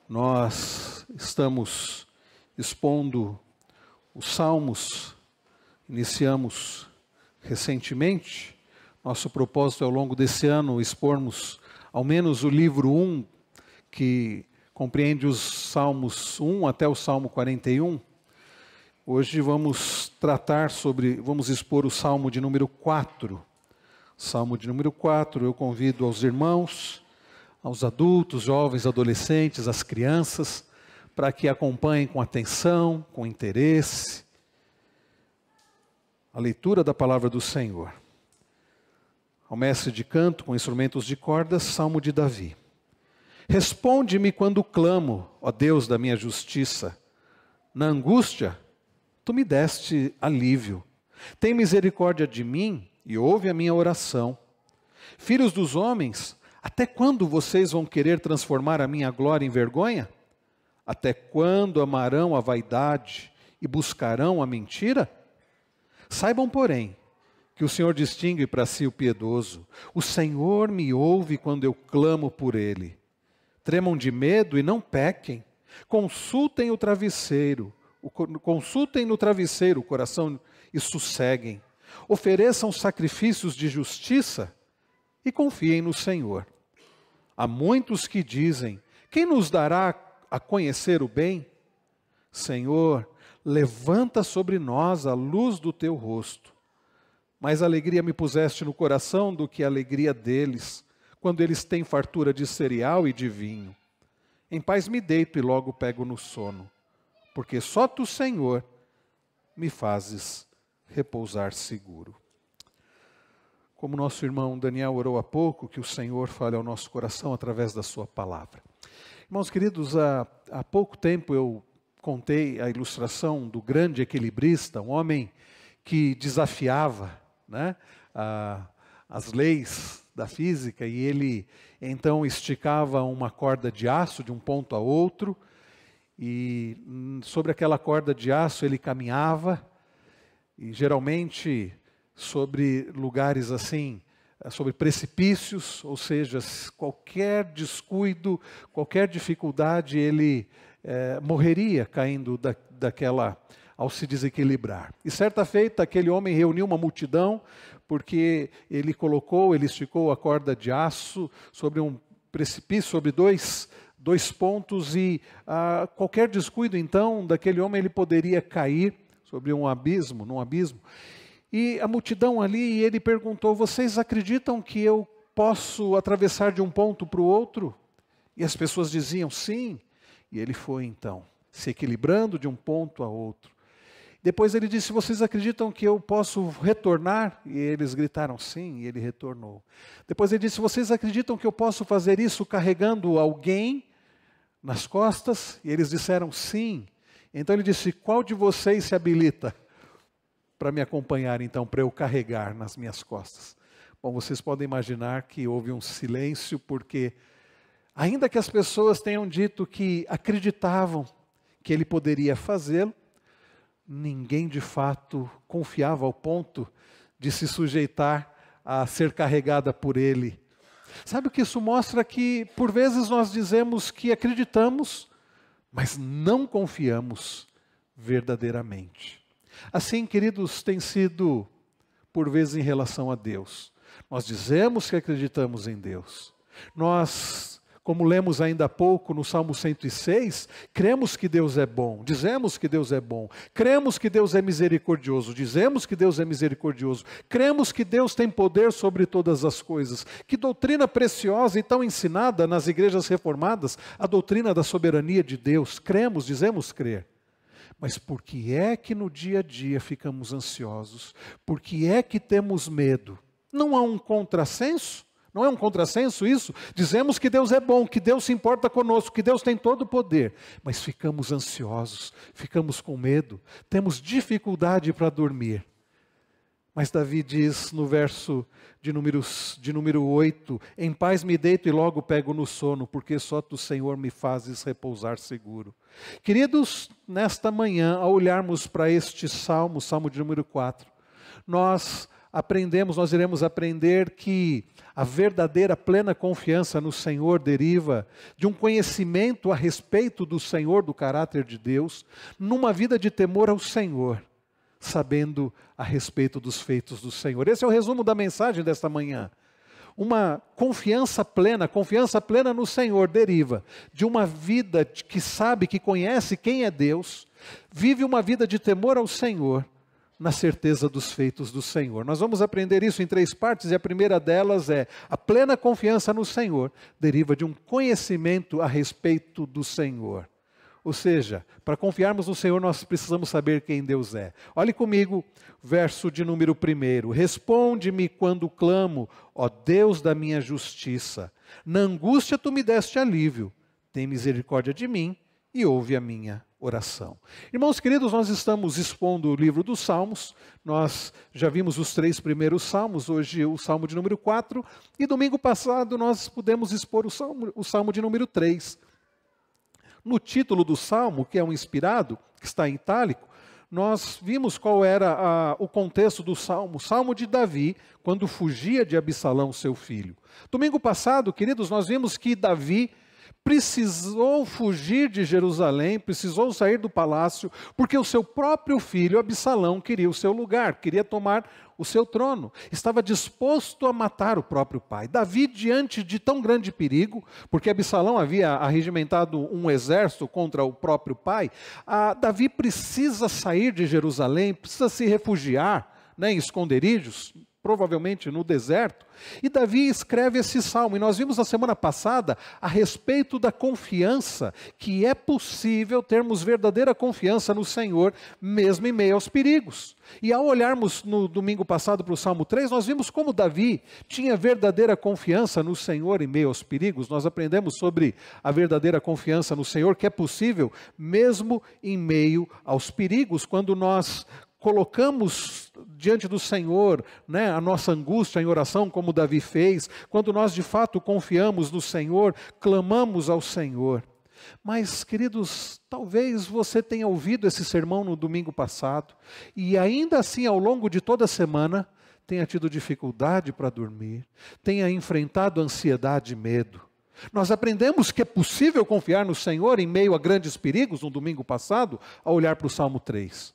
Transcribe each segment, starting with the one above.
Nós estamos expondo os Salmos, iniciamos recentemente. Nosso propósito é, ao longo desse ano, expormos ao menos o livro 1, que compreende os Salmos 1 até o Salmo 41. Hoje vamos expor o Salmo de número 4. Salmo de número 4, eu convido aos irmãos, aos adultos, jovens, adolescentes, às crianças, para que acompanhem com atenção, com interesse, a leitura da palavra do Senhor. Ao mestre de canto, com instrumentos de cordas, Salmo de Davi. Responde-me quando clamo, ó Deus da minha justiça. Na angústia, tu me deste alívio. Tem misericórdia de mim e ouve a minha oração. Filhos dos homens, até quando vocês vão querer transformar a minha glória em vergonha? Até quando amarão a vaidade e buscarão a mentira? Saibam, porém, que o Senhor distingue para si o piedoso. O Senhor me ouve quando eu clamo por Ele. Tremam de medo e não pequem. Consultem no travesseiro o coração e sosseguem. Ofereçam sacrifícios de justiça e confiem no Senhor. Há muitos que dizem: quem nos dará a conhecer o bem? Senhor, levanta sobre nós a luz do teu rosto. Mais alegria me puseste no coração do que a alegria deles, quando eles têm fartura de cereal e de vinho. Em paz me deito e logo pego no sono, porque só tu, Senhor, me fazes repousar seguro. Como nosso irmão Daniel orou há pouco, que o Senhor fale ao nosso coração através da sua palavra. Irmãos queridos, há pouco tempo eu contei a ilustração do grande equilibrista, um homem que desafiava, as leis da física, e ele então esticava uma corda de aço de um ponto a outro, e sobre aquela corda de aço ele caminhava, e geralmente sobre lugares assim, sobre precipícios, ou seja, qualquer descuido, qualquer dificuldade, ele morreria caindo daquela, ao se desequilibrar. E certa feita, aquele homem reuniu uma multidão, porque ele esticou a corda de aço sobre um precipício, sobre dois pontos, e qualquer descuido, então, daquele homem, ele poderia cair sobre num abismo. E a multidão ali, ele perguntou: vocês acreditam que eu posso atravessar de um ponto para o outro? E as pessoas diziam sim. E ele foi então, se equilibrando de um ponto a outro. Depois ele disse: vocês acreditam que eu posso retornar? E eles gritaram sim, e ele retornou. Depois ele disse: vocês acreditam que eu posso fazer isso carregando alguém nas costas? E eles disseram sim. Então ele disse: qual de vocês se habilita para me acompanhar, então, para eu carregar nas minhas costas? Bom, vocês podem imaginar que houve um silêncio, porque ainda que as pessoas tenham dito que acreditavam que ele poderia fazê-lo, ninguém de fato confiava ao ponto de se sujeitar a ser carregada por ele. Sabe o que isso mostra? Que por vezes nós dizemos que acreditamos, mas não confiamos verdadeiramente. Assim, queridos, tem sido por vezes em relação a Deus. Nós dizemos que acreditamos em Deus. Nós, como lemos ainda há pouco no Salmo 106, cremos que Deus é bom, dizemos que Deus é bom, cremos que Deus é misericordioso, dizemos que Deus é misericordioso, cremos que Deus tem poder sobre todas as coisas. Que doutrina preciosa e tão ensinada nas igrejas reformadas, a doutrina da soberania de Deus. Cremos, dizemos crer. Mas por que é que no dia a dia ficamos ansiosos? Por que é que temos medo? Não há um contrassenso? Não é um contrassenso isso? Dizemos que Deus é bom, que Deus se importa conosco, que Deus tem todo o poder. Mas ficamos ansiosos, ficamos com medo, temos dificuldade para dormir. Mas Davi diz no verso de número 8, em paz me deito e logo pego no sono, porque só tu, Senhor, me fazes repousar seguro. Queridos, nesta manhã, ao olharmos para este salmo, salmo de número 4, nós nós iremos aprender que a verdadeira plena confiança no Senhor deriva de um conhecimento a respeito do Senhor, do caráter de Deus, numa vida de temor ao Senhor, sabendo a respeito dos feitos do Senhor. Esse é o resumo da mensagem desta manhã. Uma confiança plena no Senhor deriva de uma vida que sabe, que conhece quem é Deus, vive uma vida de temor ao Senhor, na certeza dos feitos do Senhor. Nós vamos aprender isso em 3 partes, e a primeira delas é: a plena confiança no Senhor deriva de um conhecimento a respeito do Senhor. Ou seja, para confiarmos no Senhor, nós precisamos saber quem Deus é. Olhe comigo, verso de número 1. Responde-me quando clamo, ó Deus da minha justiça. Na angústia tu me deste alívio. Tem misericórdia de mim e ouve a minha oração. Irmãos queridos, nós estamos expondo o livro dos Salmos. Nós já vimos os 3 primeiros salmos, hoje o salmo de número 4. E domingo passado nós pudemos expor o salmo de número 3. No título do salmo, que é um inspirado, que está em itálico, nós vimos qual era o contexto do salmo. O salmo de Davi, quando fugia de Absalão, seu filho. Domingo passado, queridos, nós vimos que Davi precisou fugir de Jerusalém, precisou sair do palácio, porque o seu próprio filho, Absalão, queria o seu lugar, queria tomar o seu trono. Estava disposto a matar o próprio pai. Davi, diante de tão grande perigo, porque Absalão havia arregimentado um exército contra o próprio pai, Davi precisa sair de Jerusalém, precisa se refugiar, em esconderijos, provavelmente no deserto, e Davi escreve esse salmo, e nós vimos na semana passada a respeito da confiança, que é possível termos verdadeira confiança no Senhor, mesmo em meio aos perigos. E ao olharmos no domingo passado para o Salmo 3, nós vimos como Davi tinha verdadeira confiança no Senhor em meio aos perigos. Nós aprendemos sobre a verdadeira confiança no Senhor, que é possível mesmo em meio aos perigos, quando nós colocamos diante do Senhor, a nossa angústia em oração, como Davi fez, quando nós de fato confiamos no Senhor, clamamos ao Senhor. Mas, queridos, talvez você tenha ouvido esse sermão no domingo passado, e ainda assim, ao longo de toda a semana, tenha tido dificuldade para dormir, tenha enfrentado ansiedade e medo. Nós aprendemos que é possível confiar no Senhor em meio a grandes perigos, no domingo passado, ao olhar para o Salmo 3.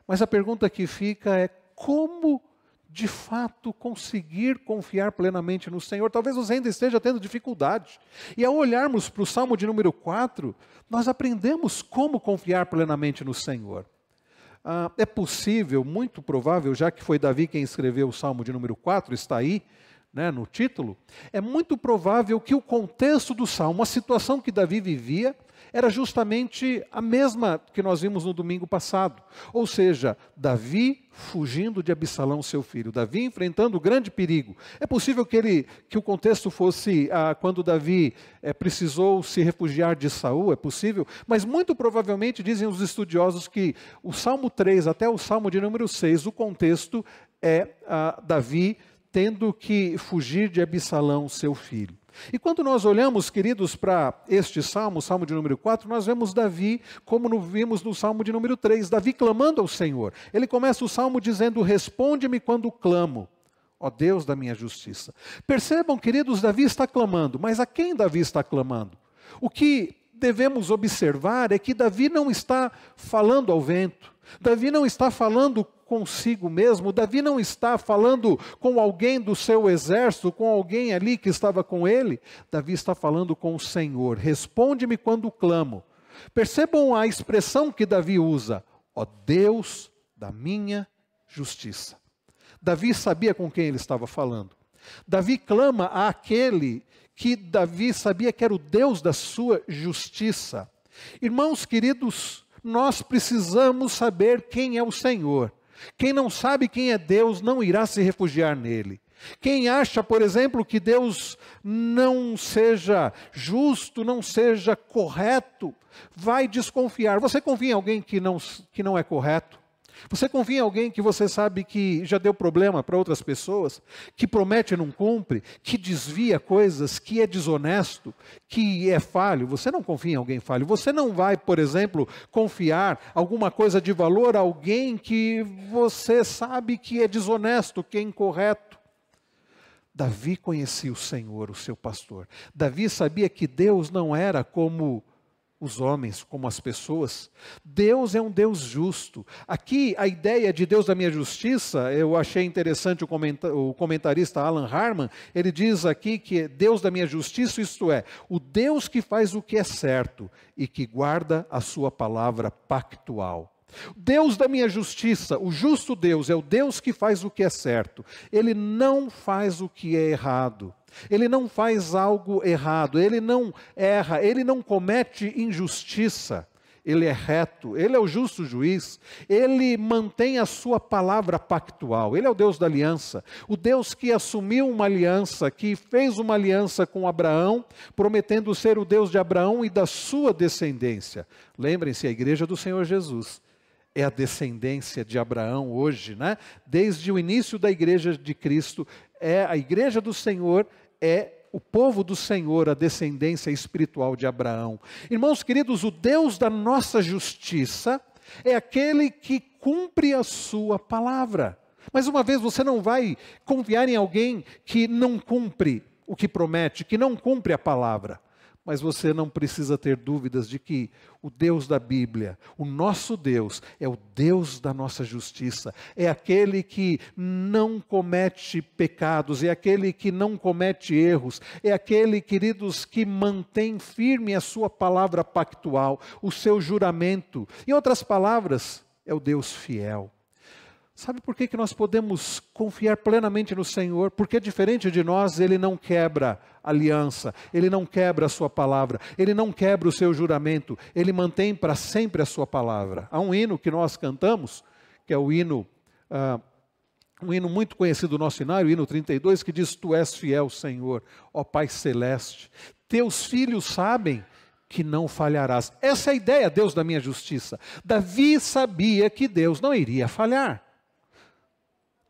Mas a pergunta que fica é: como de fato conseguir confiar plenamente no Senhor? Talvez você ainda esteja tendo dificuldade. E ao olharmos para o Salmo de número 4, nós aprendemos como confiar plenamente no Senhor. É possível, muito provável, já que foi Davi quem escreveu o Salmo de número 4, está aí, no título, é muito provável que o contexto do Salmo, a situação que Davi vivia, era justamente a mesma que nós vimos no domingo passado. Ou seja, Davi fugindo de Absalão, seu filho. Davi enfrentando grande perigo. É possível que o contexto fosse quando Davi precisou se refugiar de Saul, é possível. Mas muito provavelmente dizem os estudiosos que o Salmo 3 até o Salmo de número 6, o contexto é Davi tendo que fugir de Absalão, seu filho. E quando nós olhamos, queridos, para este salmo, o salmo de número 4, nós vemos Davi, como vimos no salmo de número 3, Davi clamando ao Senhor. Ele começa o salmo dizendo: responde-me quando clamo, ó Deus da minha justiça. Percebam, queridos, Davi está clamando, mas a quem Davi está clamando? O que devemos observar é que Davi não está falando ao vento, Davi não está falando consigo mesmo, Davi não está falando com alguém do seu exército, com alguém ali que estava com ele. Davi está falando com o Senhor. Responde-me quando clamo. Percebam a expressão que Davi usa: ó Deus da minha justiça. Davi sabia com quem ele estava falando. Davi clama àquele que Davi sabia que era o Deus da sua justiça. Irmãos queridos, nós precisamos saber quem é o Senhor. Quem não sabe quem é Deus não irá se refugiar nele. Quem acha, por exemplo, que Deus não seja justo, não seja correto, vai desconfiar. Você confia em alguém que não é correto? Você confia em alguém que você sabe que já deu problema para outras pessoas, que promete e não cumpre, que desvia coisas, que é desonesto, que é falho? Você não confia em alguém falho. Você não vai, por exemplo, confiar alguma coisa de valor a alguém que você sabe que é desonesto, que é incorreto. Davi conhecia o Senhor, o seu pastor. Davi sabia que Deus não era como os homens, como as pessoas. Deus é um Deus justo. Aqui, a ideia de Deus da minha justiça, eu achei interessante o comentarista Alan Harman, ele diz aqui que Deus da minha justiça, isto é, o Deus que faz o que é certo e que guarda a sua palavra pactual. Deus da minha justiça, o justo Deus, é o Deus que faz o que é certo. Ele não faz o que é errado. Ele não faz algo errado, ele não erra, ele não comete injustiça. Ele é reto, ele é o justo juiz, ele mantém a sua palavra pactual, ele é o Deus da aliança, o Deus que assumiu uma aliança, que fez uma aliança com Abraão, prometendo ser o Deus de Abraão e da sua descendência. Lembrem-se, a igreja do Senhor Jesus é a descendência de Abraão hoje, né? Desde o início da igreja de Cristo, a igreja do Senhor é o povo do Senhor, a descendência espiritual de Abraão. Irmãos queridos, o Deus da nossa justiça é aquele que cumpre a sua palavra. Mais uma vez, você não vai confiar em alguém que não cumpre o que promete, que não cumpre a palavra. Mas você não precisa ter dúvidas de que o Deus da Bíblia, o nosso Deus, é o Deus da nossa justiça. É aquele que não comete pecados, é aquele que não comete erros, é aquele, queridos, que mantém firme a sua palavra pactual, o seu juramento. Em outras palavras, é o Deus fiel. Sabe por que nós podemos confiar plenamente no Senhor? Porque diferente de nós, Ele não quebra aliança, Ele não quebra a sua palavra, Ele não quebra o seu juramento, Ele mantém para sempre a sua palavra. Há um hino que nós cantamos, que é o hino, um hino muito conhecido do nosso hinário, o hino 32, que diz: Tu és fiel, Senhor, ó Pai Celeste, teus filhos sabem que não falharás. Essa é a ideia, Deus da minha justiça. Davi sabia que Deus não iria falhar.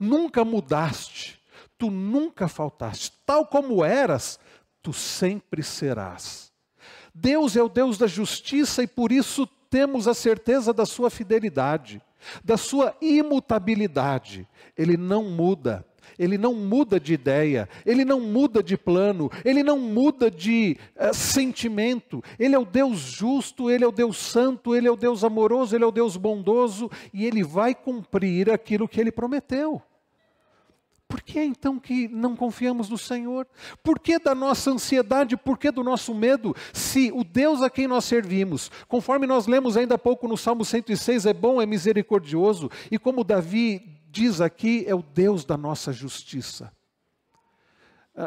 Nunca mudaste, tu nunca faltaste, tal como eras, tu sempre serás. Deus é o Deus da justiça e por isso temos a certeza da sua fidelidade, da sua imutabilidade. Ele não muda, ele não muda de ideia, ele não muda de plano, ele não muda de sentimento. Ele é o Deus justo, ele é o Deus santo, ele é o Deus amoroso, ele é o Deus bondoso e ele vai cumprir aquilo que ele prometeu. Por que então que não confiamos no Senhor? Por que da nossa ansiedade, por que do nosso medo? Se o Deus a quem nós servimos, conforme nós lemos ainda há pouco no Salmo 106, é bom, é misericordioso, e como Davi diz aqui, é o Deus da nossa justiça.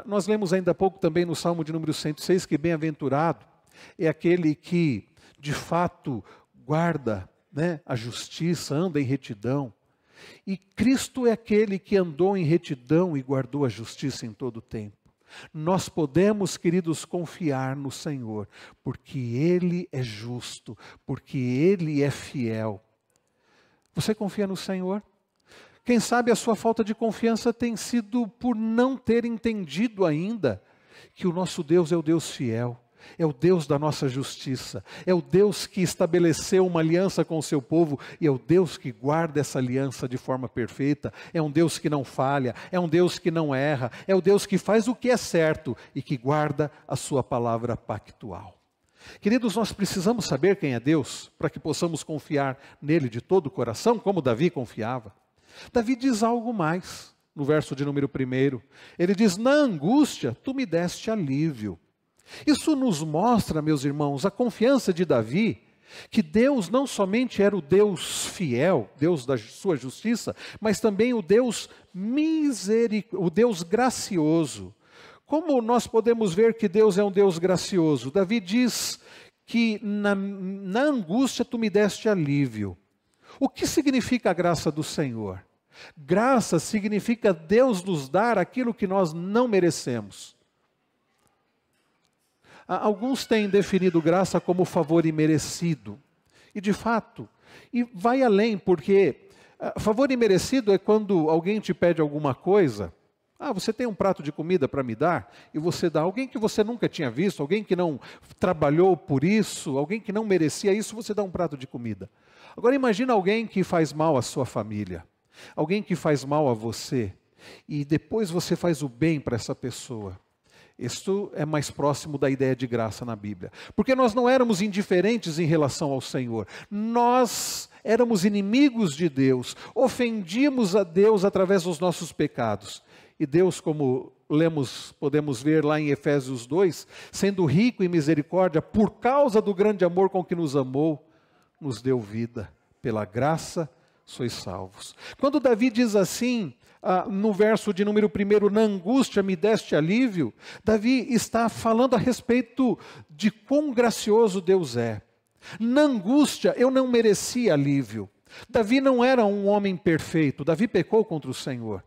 Nós lemos ainda há pouco também no Salmo de número 106, que bem-aventurado é aquele que de fato guarda, né, a justiça, anda em retidão. E Cristo é aquele que andou em retidão e guardou a justiça em todo o tempo. Nós podemos, queridos, confiar no Senhor, porque Ele é justo, porque Ele é fiel. Você confia no Senhor? Quem sabe a sua falta de confiança tem sido por não ter entendido ainda que o nosso Deus é o Deus fiel. É o Deus da nossa justiça, é o Deus que estabeleceu uma aliança com o seu povo e é o Deus que guarda essa aliança de forma perfeita, é um Deus que não falha, é um Deus que não erra, é o Deus que faz o que é certo e que guarda a sua palavra pactual. Queridos, nós precisamos saber quem é Deus para que possamos confiar nele de todo o coração, como Davi confiava. Davi diz algo mais no verso de número 1, ele diz: na angústia tu me deste alívio. Isso nos mostra, meus irmãos, a confiança de Davi, que Deus não somente era o Deus fiel, Deus da sua justiça, mas também o Deus o Deus gracioso. Como nós podemos ver que Deus é um Deus gracioso? Davi diz que na angústia tu me deste alívio. O que significa a graça do Senhor? Graça significa Deus nos dar aquilo que nós não merecemos. Alguns têm definido graça como favor imerecido. E de fato, e vai além, porque Favor imerecido é quando alguém te pede alguma coisa. Você tem um prato de comida para me dar? E você dá. Alguém que você nunca tinha visto, alguém que não trabalhou por isso, alguém que não merecia isso, você dá um prato de comida. Agora imagina alguém que faz mal à sua família, alguém que faz mal a você, e depois você faz o bem para essa pessoa. Isto é mais próximo da ideia de graça na Bíblia. Porque nós não éramos indiferentes em relação ao Senhor. Nós éramos inimigos de Deus. Ofendíamos a Deus através dos nossos pecados. E Deus, como podemos ver lá em Efésios 2, sendo rico em misericórdia, por causa do grande amor com que nos amou, nos deu vida. Pela graça sois salvos. Quando Davi diz assim, no verso de número 1, na angústia me deste alívio, Davi está falando a respeito de quão gracioso Deus é. Na angústia eu não merecia alívio. Davi não era um homem perfeito, Davi pecou contra o Senhor.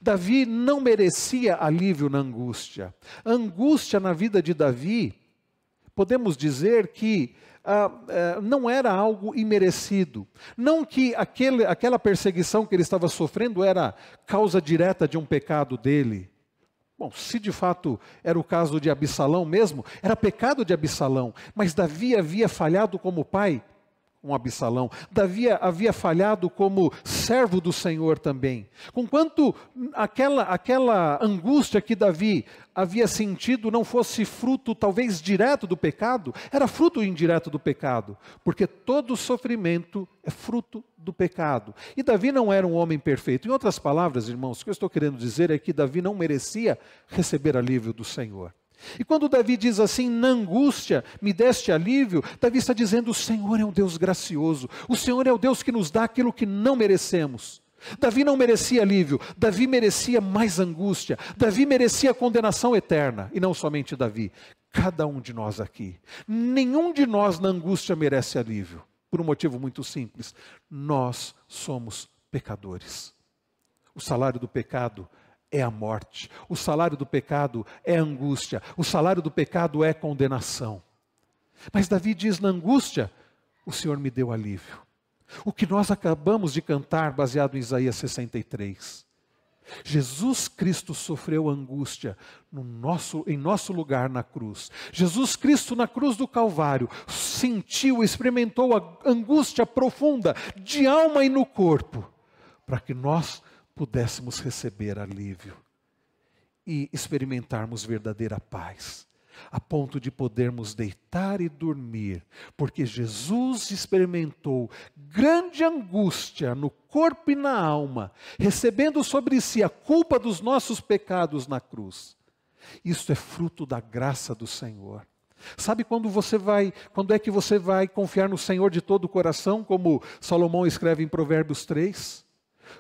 Davi não merecia alívio na angústia. A angústia na vida de Davi, podemos dizer que não era algo imerecido. Não que aquela perseguição que ele estava sofrendo era causa direta de um pecado dele. Bom, se de fato era o caso de Absalão mesmo, era pecado de Absalão. Mas Davi havia falhado como pai com Absalão. Davi havia falhado como servo do Senhor também. Conquanto aquela angústia que Davi havia sentido não fosse fruto talvez direto do pecado, era fruto indireto do pecado, porque todo sofrimento é fruto do pecado. E Davi não era um homem perfeito. Em outras palavras, irmãos, o que eu estou querendo dizer é que Davi não merecia receber alívio do Senhor. E quando Davi diz assim, na angústia me deste alívio, Davi está dizendo, o Senhor é um Deus gracioso, o Senhor é o Deus que nos dá aquilo que não merecemos. Davi não merecia alívio, Davi merecia mais angústia, Davi merecia condenação eterna, e não somente Davi, cada um de nós aqui. Nenhum de nós na angústia merece alívio, por um motivo muito simples, nós somos pecadores. O salário do pecado é a morte, o salário do pecado é a angústia, o salário do pecado é condenação. Mas Davi diz, na angústia, o Senhor me deu alívio. O que nós acabamos de cantar, baseado em Isaías 63. Jesus Cristo sofreu angústia em nosso lugar na cruz. Jesus Cristo na cruz do Calvário sentiu, experimentou a angústia profunda de alma e no corpo, para que nós pudéssemos receber alívio e experimentarmos verdadeira paz, a ponto de podermos deitar e dormir, porque Jesus experimentou grande angústia no corpo e na alma, recebendo sobre si a culpa dos nossos pecados na cruz. Isso é fruto da graça do Senhor. Sabe quando é que você vai confiar no Senhor de todo o coração, como Salomão escreve em Provérbios 3?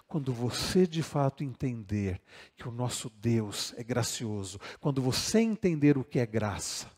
Quando você de fato entender que o nosso Deus é gracioso, quando você entender o que é graça.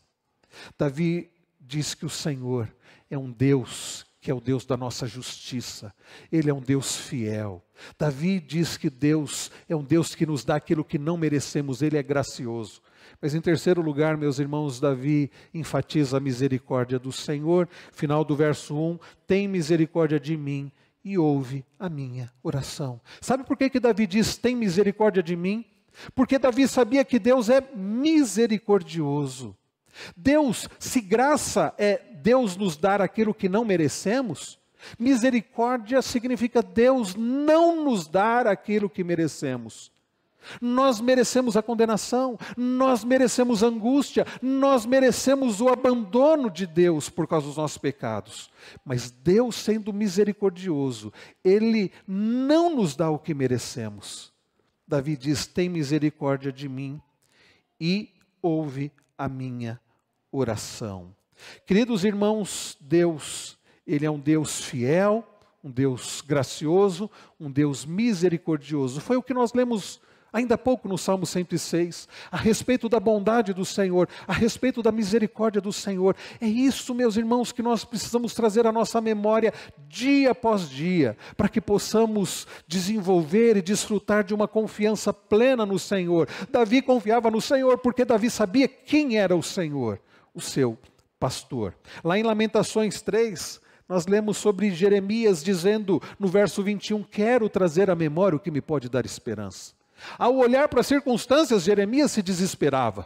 Davi diz que o Senhor é um Deus que é o Deus da nossa justiça, Ele é um Deus fiel. Davi diz que Deus é um Deus que nos dá aquilo que não merecemos, Ele é gracioso. Mas em terceiro lugar, meus irmãos, Davi enfatiza a misericórdia do Senhor. Final do verso 1, tem misericórdia de mim e ouve a minha oração. Sabe por que Davi diz, tem misericórdia de mim? Porque Davi sabia que Deus é misericordioso. Deus, se graça é Deus nos dar aquilo que não merecemos, misericórdia significa Deus não nos dar aquilo que merecemos. Nós merecemos a condenação, nós merecemos a angústia, nós merecemos o abandono de Deus por causa dos nossos pecados. Mas Deus, sendo misericordioso, Ele não nos dá o que merecemos. Davi diz, tem misericórdia de mim e ouve a minha oração. Queridos irmãos, Deus, Ele é um Deus fiel, um Deus gracioso, um Deus misericordioso. Foi o que nós lemos ainda há pouco no Salmo 106, a respeito da bondade do Senhor, a respeito da misericórdia do Senhor. É isso, meus irmãos, que nós precisamos trazer à nossa memória dia após dia, para que possamos desenvolver e desfrutar de uma confiança plena no Senhor. Davi confiava no Senhor porque Davi sabia quem era o Senhor, o seu pastor. Lá em Lamentações 3, Nós lemos sobre Jeremias dizendo no verso 21, quero trazer à memória o que me pode dar esperança. Ao olhar para as circunstâncias, Jeremias se desesperava,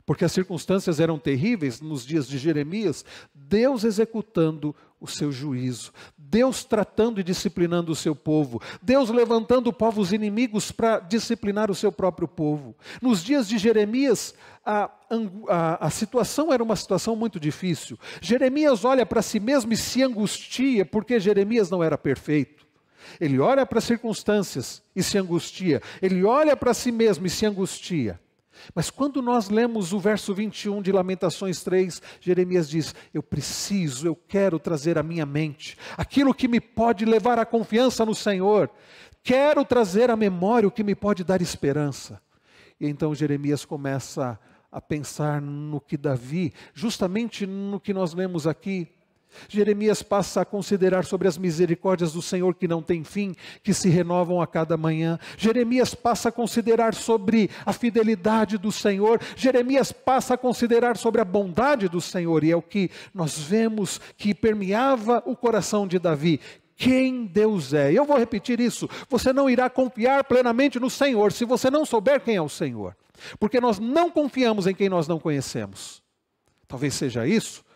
porque as circunstâncias eram terríveis nos dias de Jeremias, Deus executando o seu juízo, Deus tratando e disciplinando o seu povo, Deus levantando povos inimigos para disciplinar o seu próprio povo. Nos dias de Jeremias, a situação era uma situação muito difícil. Jeremias olha para si mesmo e se angustia, porque Jeremias não era perfeito. Ele olha para as circunstâncias e se angustia, ele olha para si mesmo e se angustia. Mas quando nós lemos o verso 21 de Lamentações 3, Jeremias diz, eu quero trazer à minha mente aquilo que me pode levar à confiança no Senhor, quero trazer à memória o que me pode dar esperança. E então Jeremias começa a pensar no que Davi, justamente no que nós lemos aqui, Jeremias passa a considerar sobre as misericórdias do Senhor que não tem fim, que se renovam a cada manhã. Jeremias passa a considerar sobre a fidelidade do Senhor. Jeremias passa a considerar sobre a bondade do Senhor. E é o que nós vemos que permeava o coração de Davi. Quem Deus é. Eu vou repetir isso. Você não irá confiar plenamente no Senhor se você não souber quem é o Senhor. Porque nós não confiamos em quem nós não conhecemos. Talvez seja isso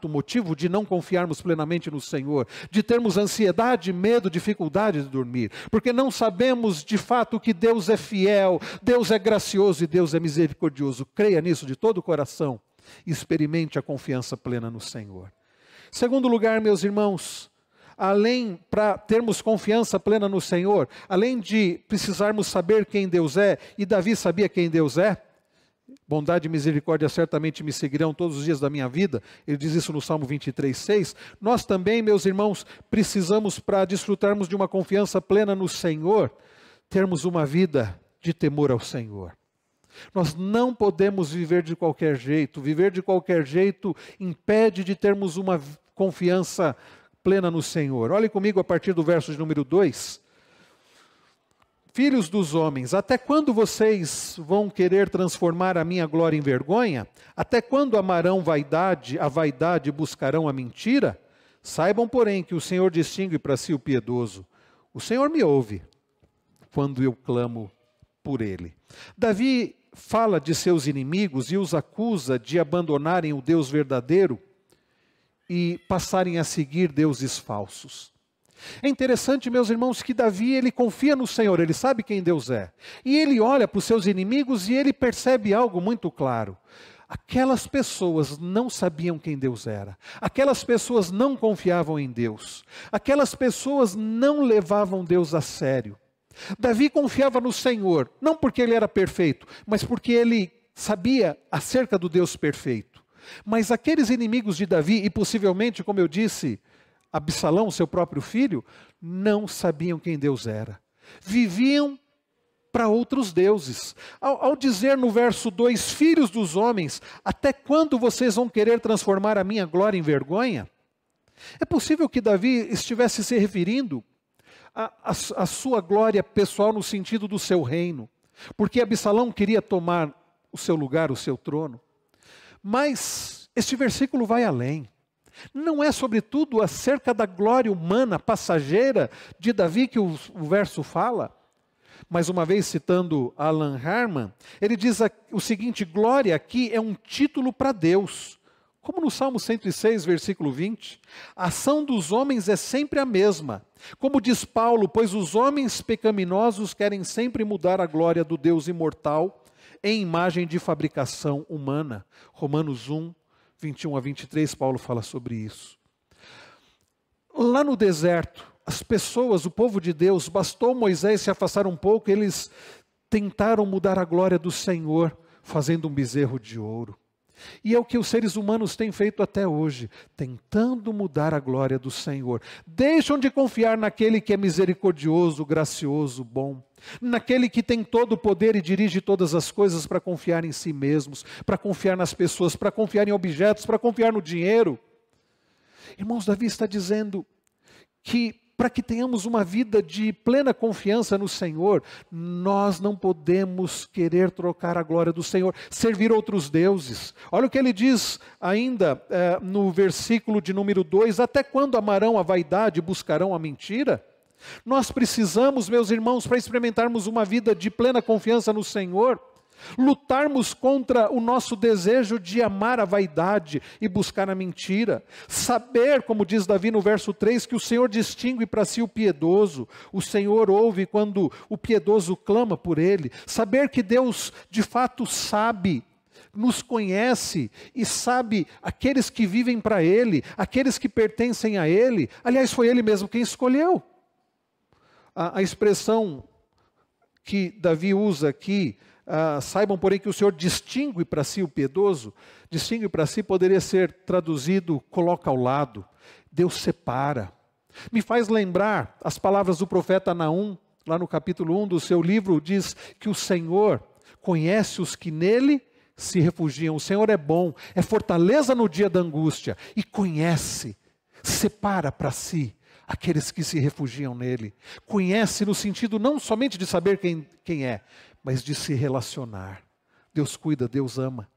o motivo de não confiarmos plenamente no Senhor, de termos ansiedade, medo, dificuldade de dormir, porque não sabemos de fato que Deus é fiel, Deus é gracioso e Deus é misericordioso. Creia nisso de todo o coração e experimente a confiança plena no Senhor. Segundo lugar, meus irmãos, além para termos confiança plena no Senhor, além de precisarmos saber quem Deus é, e Davi sabia quem Deus é, bondade e misericórdia certamente me seguirão todos os dias da minha vida. Ele diz isso no Salmo 23:6. Nós também, meus irmãos, precisamos, para desfrutarmos de uma confiança plena no Senhor, termos uma vida de temor ao Senhor. Nós não podemos viver de qualquer jeito. Viver de qualquer jeito impede de termos uma confiança plena no Senhor. Olhe comigo a partir do verso de número 2. Filhos dos homens, até quando vocês vão querer transformar a minha glória em vergonha? Até quando amarão a vaidade e buscarão a mentira? Saibam, porém, que o Senhor distingue para si o piedoso. O Senhor me ouve quando eu clamo por ele. Davi fala de seus inimigos e os acusa de abandonarem o Deus verdadeiro e passarem a seguir deuses falsos. É interessante, meus irmãos, que Davi, ele confia no Senhor, ele sabe quem Deus é. E ele olha para os seus inimigos e ele percebe algo muito claro. Aquelas pessoas não sabiam quem Deus era. Aquelas pessoas não confiavam em Deus. Aquelas pessoas não levavam Deus a sério. Davi confiava no Senhor, não porque ele era perfeito, mas porque ele sabia acerca do Deus perfeito. Mas aqueles inimigos de Davi, e possivelmente, como eu disse, Absalão, seu próprio filho, não sabiam quem Deus era. Viviam para outros deuses. Ao dizer no verso 2, filhos dos homens, até quando vocês vão querer transformar a minha glória em vergonha? É possível que Davi estivesse se referindo à sua glória pessoal no sentido do seu reino, porque Absalão queria tomar o seu lugar, o seu trono. Mas este versículo vai além. Não é, sobretudo, acerca da glória humana passageira de Davi que o verso fala. Mais uma vez, citando Alan Harman, ele diz o seguinte: glória aqui é um título para Deus. Como no Salmo 106, versículo 20, a ação dos homens é sempre a mesma. Como diz Paulo, pois os homens pecaminosos querem sempre mudar a glória do Deus imortal em imagem de fabricação humana. Romanos 1, 21 a 23, Paulo fala sobre isso. Lá no deserto, as pessoas, o povo de Deus, bastou Moisés se afastar um pouco, eles tentaram mudar a glória do Senhor, fazendo um bezerro de ouro. E é o que os seres humanos têm feito até hoje, tentando mudar a glória do Senhor. Deixam de confiar naquele que é misericordioso, gracioso, bom. Naquele que tem todo o poder e dirige todas as coisas, para confiar em si mesmos, para confiar nas pessoas, para confiar em objetos, para confiar no dinheiro. Irmãos, Davi está dizendo que para que tenhamos uma vida de plena confiança no Senhor, nós não podemos querer trocar a glória do Senhor, servir outros deuses. Olha o que ele diz ainda no versículo de número 2, até quando amarão a vaidade e buscarão a mentira? Nós precisamos, meus irmãos, para experimentarmos uma vida de plena confiança no Senhor, lutarmos contra o nosso desejo de amar a vaidade e buscar a mentira. Saber, como diz Davi no verso 3, que o Senhor distingue para si o piedoso. O Senhor ouve quando o piedoso clama por ele. Saber que Deus de fato sabe, nos conhece e sabe aqueles que vivem para Ele, aqueles que pertencem a Ele. Aliás, foi Ele mesmo quem escolheu. A expressão que Davi usa aqui, saibam, porém, que o Senhor distingue para si o piedoso. Distingue para si poderia ser traduzido, coloca ao lado. Deus separa. Me faz lembrar as palavras do profeta Naum, lá no capítulo 1 do seu livro, diz que o Senhor conhece os que nele se refugiam. O Senhor é bom, é fortaleza no dia da angústia e conhece, separa para si aqueles que se refugiam nele. Conhece no sentido não somente de saber quem é, mas de se relacionar. Deus cuida, Deus ama.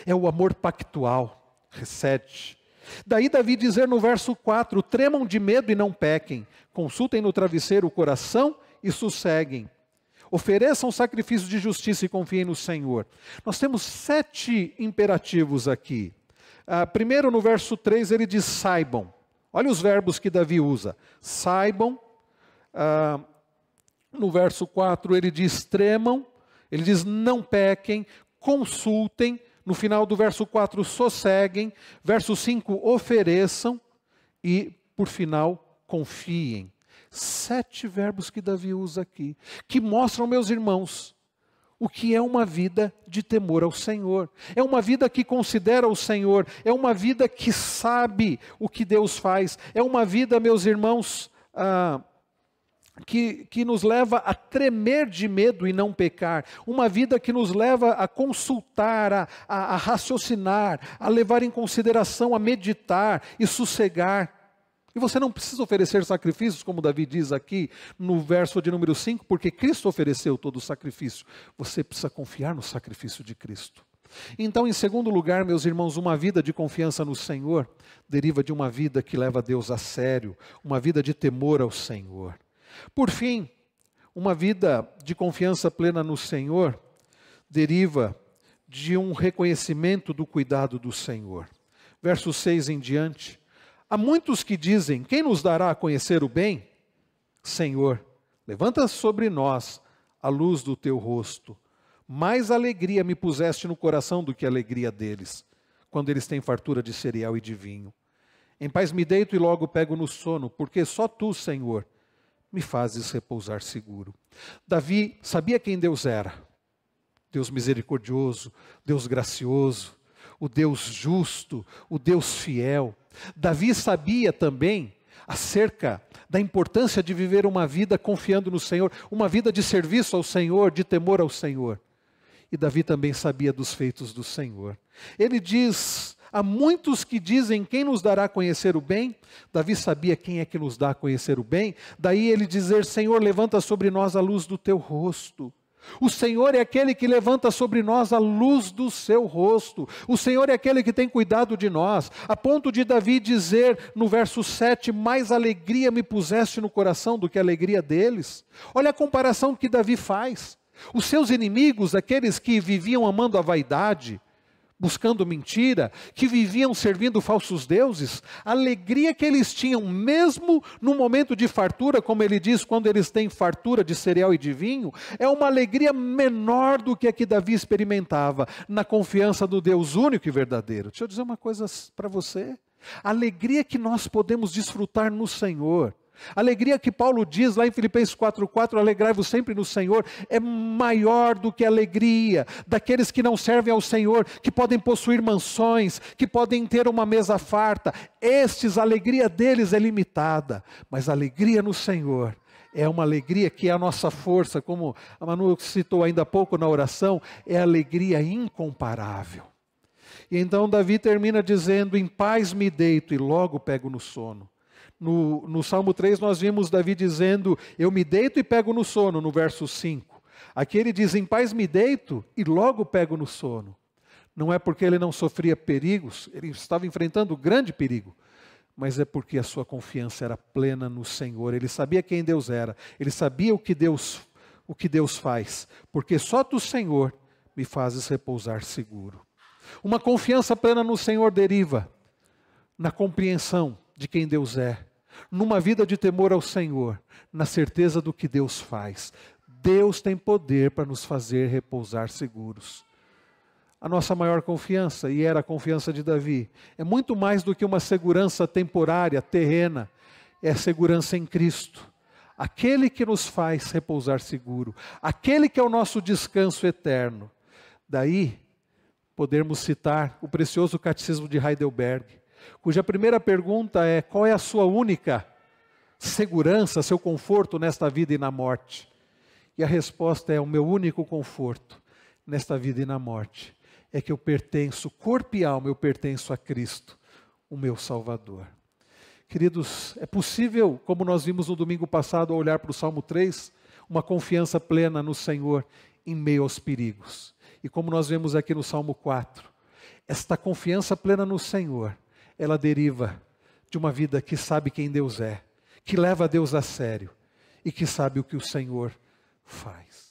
É o amor pactual, recede. Daí Davi dizer no verso 4, tremam de medo e não pequem, consultem no travesseiro o coração e sosseguem. Ofereçam sacrifícios de justiça e confiem no Senhor. Nós temos 7 imperativos aqui. Primeiro no verso 3 ele diz saibam. Olha os verbos que Davi usa. Saibam. No verso 4 ele diz tremam. Ele diz não pequem, consultem. No final do verso 4, sosseguem. Verso 5, ofereçam. E, por final, confiem. 7 verbos que Davi usa aqui, que mostram, meus irmãos, o que é uma vida de temor ao Senhor. É uma vida que considera o Senhor. É uma vida que sabe o que Deus faz. É uma vida, meus irmãos, que nos leva a tremer de medo e não pecar. Uma vida que nos leva a consultar, a raciocinar, a levar em consideração, a meditar e sossegar. E você não precisa oferecer sacrifícios, como Davi diz aqui no verso de número 5, porque Cristo ofereceu todo o sacrifício. Você precisa confiar no sacrifício de Cristo. Então, em segundo lugar, meus irmãos, uma vida de confiança no Senhor deriva de uma vida que leva Deus a sério, uma vida de temor ao Senhor. Por fim, uma vida de confiança plena no Senhor deriva de um reconhecimento do cuidado do Senhor. Verso 6 em diante. Há muitos que dizem, quem nos dará a conhecer o bem? Senhor, levanta sobre nós a luz do teu rosto. Mais alegria me puseste no coração do que a alegria deles, quando eles têm fartura de cereal e de vinho. Em paz me deito e logo pego no sono, porque só tu, Senhor, me fazes repousar seguro. Davi sabia quem Deus era. Deus misericordioso, Deus gracioso, o Deus justo, o Deus fiel. Davi sabia também acerca da importância de viver uma vida confiando no Senhor, uma vida de serviço ao Senhor, de temor ao Senhor. E Davi também sabia dos feitos do Senhor. Ele diz, há muitos que dizem, quem nos dará a conhecer o bem? Davi sabia quem é que nos dá a conhecer o bem. Daí ele dizer, Senhor, levanta sobre nós a luz do teu rosto. O Senhor é aquele que levanta sobre nós a luz do seu rosto. O Senhor é aquele que tem cuidado de nós. A ponto de Davi dizer no verso 7, mais alegria me puseste no coração do que a alegria deles. Olha a comparação que Davi faz. Os seus inimigos, aqueles que viviam amando a vaidade, buscando mentira, que viviam servindo falsos deuses, a alegria que eles tinham, mesmo no momento de fartura, como ele diz, quando eles têm fartura de cereal e de vinho, é uma alegria menor do que a que Davi experimentava, na confiança do Deus único e verdadeiro. Deixa eu dizer uma coisa para você, a alegria que nós podemos desfrutar no Senhor, a alegria que Paulo diz lá em Filipenses 4,4, alegrai-vos sempre no Senhor, é maior do que a alegria daqueles que não servem ao Senhor, que podem possuir mansões, que podem ter uma mesa farta. Estes, a alegria deles é limitada, mas a alegria no Senhor é uma alegria que é a nossa força, como a Manu citou ainda há pouco na oração, é alegria incomparável. E então Davi termina dizendo, em paz me deito e logo pego no sono. No Salmo 3 nós vimos Davi dizendo, eu me deito e pego no sono, no verso 5. Aqui ele diz, em paz me deito e logo pego no sono. Não é porque ele não sofria perigos, ele estava enfrentando grande perigo, mas é porque a sua confiança era plena no Senhor. Ele sabia quem Deus era, ele sabia o que Deus faz, porque só do Senhor me fazes repousar seguro. Uma confiança plena no Senhor deriva na compreensão de quem Deus é, numa vida de temor ao Senhor, na certeza do que Deus faz. Deus tem poder para nos fazer repousar seguros. A nossa maior confiança, e era a confiança de Davi, é muito mais do que uma segurança temporária, terrena, é a segurança em Cristo. Aquele que nos faz repousar seguro, aquele que é o nosso descanso eterno. Daí, podermos citar o precioso Catecismo de Heidelberg, cuja primeira pergunta é, qual é a sua única segurança, seu conforto nesta vida e na morte? E a resposta é, o meu único conforto nesta vida e na morte é que eu pertenço, corpo e alma, eu pertenço a Cristo, o meu Salvador. Queridos, é possível, como nós vimos no domingo passado, ao olhar para o Salmo 3, uma confiança plena no Senhor em meio aos perigos. E como nós vemos aqui no Salmo 4, esta confiança plena no Senhor, ela deriva de uma vida que sabe quem Deus é, que leva a Deus a sério e que sabe o que o Senhor faz.